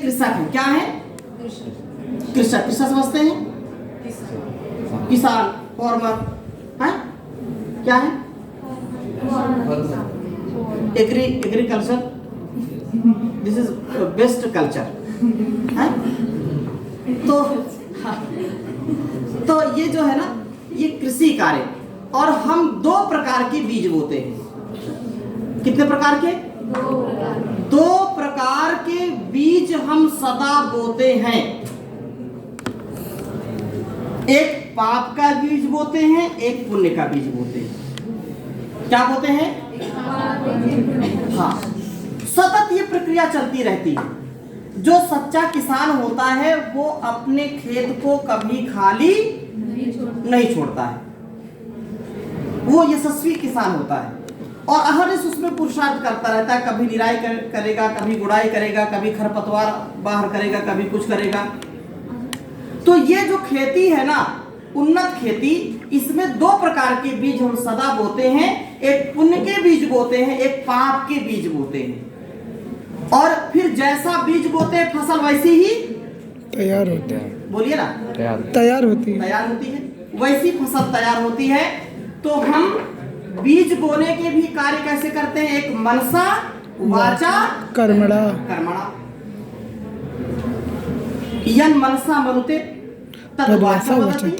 कृषक है। क्या है? कृषक। कृषक समझते हैं? किसान, फार्मर है। क्या है? Agriculture. This is best culture है। तो ये जो है ना, ये कृषि कार्य। और हम 2 प्रकार के बीज बोते हैं। कितने प्रकार के? 2 प्रकार के बीज हम सदा बोते हैं। एक पाप का बीज बोते हैं, एक पुण्य का बीज बोते हैं। क्या बोते हैं? हाँ, सतत ये प्रक्रिया चलती रहती है। जो सच्चा किसान होता है वो अपने खेत को कभी खाली नहीं छोड़ता है। वो यशस्वी किसान होता है और अहरनिश उसमें पुरुषार्थ करता रहता है। कभी निराई करेगा, कभी गुड़ाई करेगा, कभी खरपतवार बाहर करेगा, कभी कुछ करेगा। तो ये जो खेती है ना, उन्नत खेती, इसमें 2 प्रकार के बीज हम सदा बोते हैं। एक पुण्य के बीज बोते हैं, एक पाप के बीज बोते हैं। और फिर जैसा बीज बोते हैं फसल वैसी ही तैयार होता है। बोलिए ना, तैयार होती है। तैयार होती है, वैसी फसल तैयार होती है। तो हम बीज बोने के भी कार्य कैसे करते हैं? एक मनसा, वाचा, कर्मणा। कर्मणा। यन मनसा मनुते तद वाचा वदति,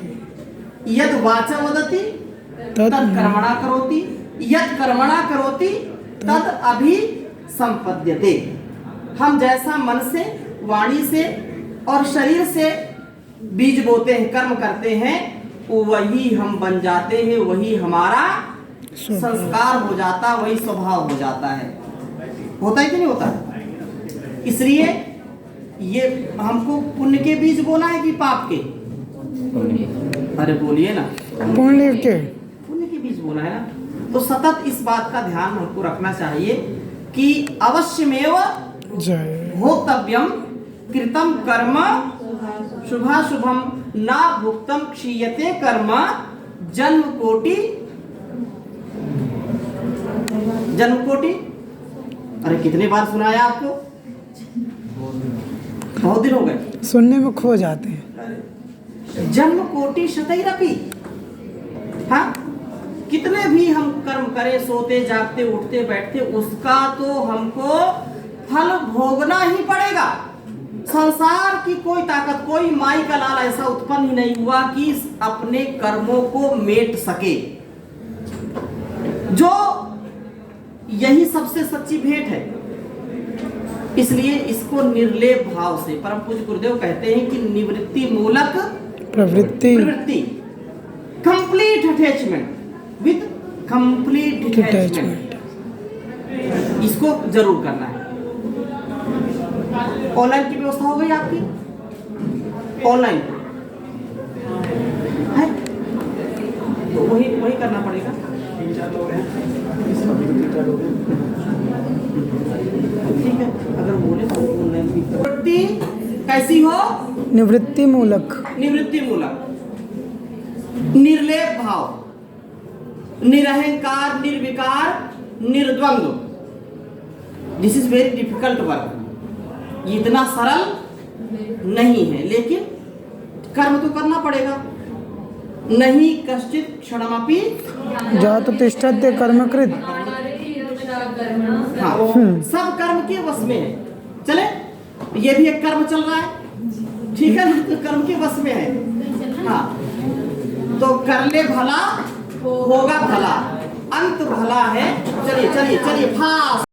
यद वाचा वदति तद कर्मणा करोति, यद कर्मणा करोति तद अभि संपद्यते। हम जैसा मन से, वाणी से और शरीर से बीज बोते हैं, कर्म करते हैं, वही हम बन जाते हैं, वही हमारा संस्कार हो जाता, वही स्वभाव हो जाता है। होता है कि नहीं होता? इसलिए ये हमको पुण्य के बीज बोना है कि पाप के? अरे बोलिए ना, पुण्य के बीज बोना है ना। तो सतत इस बात का ध्यान हमको रखना चाहिए कि अवश्यमेव भोक्तव्यम कृतम कर्म शुभाशुभम ना भुक्तम क्षीयते कर्म जन्म कोटि। अरे कितने बार सुनाया आपको? बहुत दिन हो गए, सुनने में खो जाते हैं। जन्म कोटि शतैरपि। हाँ, कितने भी हम कर्म करें, सोते जागते उठते बैठते, उसका तो हमको फल भोगना ही पड़ेगा। संसार की कोई ताकत, कोई माई का लाल ऐसा उत्पन्न ही नहीं हुआ कि अपने कर्मों को मेट सके। जो यही सबसे सच्ची भेंट है। इसलिए इसको निर्लेप भाव से, परम पूज्य गुरुदेव कहते हैं कि निवृत्ति मूलक प्रवृत्ति, complete attachment with complete attachment, इसको जरूर करना है। ऑनलाइन की व्यवस्था हो गई आपकी? ऑनलाइन है तो वही करना पड़ेगा। ठीक है, अगर बोले तो ऑनलाइन भी। निवृत्ति कैसी हो? निवृत्ति मूलक। निवृत्ति मूलक, निर्लेप भाव, निरहंकार, निर्विकार, निर्द्वंद्व। This is very difficult work. ये इतना सरल नहीं है, लेकिन कर्म तो करना पड़ेगा। नहीं कश्चित क्षणमपि जातु तिष्ठत्य कर्मकृत। हाँ, सब कर्म के वश में है। चले, ये भी एक कर्म चल रहा है, ठीक है ना? तो कर्म के वश में है। हाँ, तो कर ले भला होगा भला, अंत भला है। चलिए चलिए चलिए, फास्ट।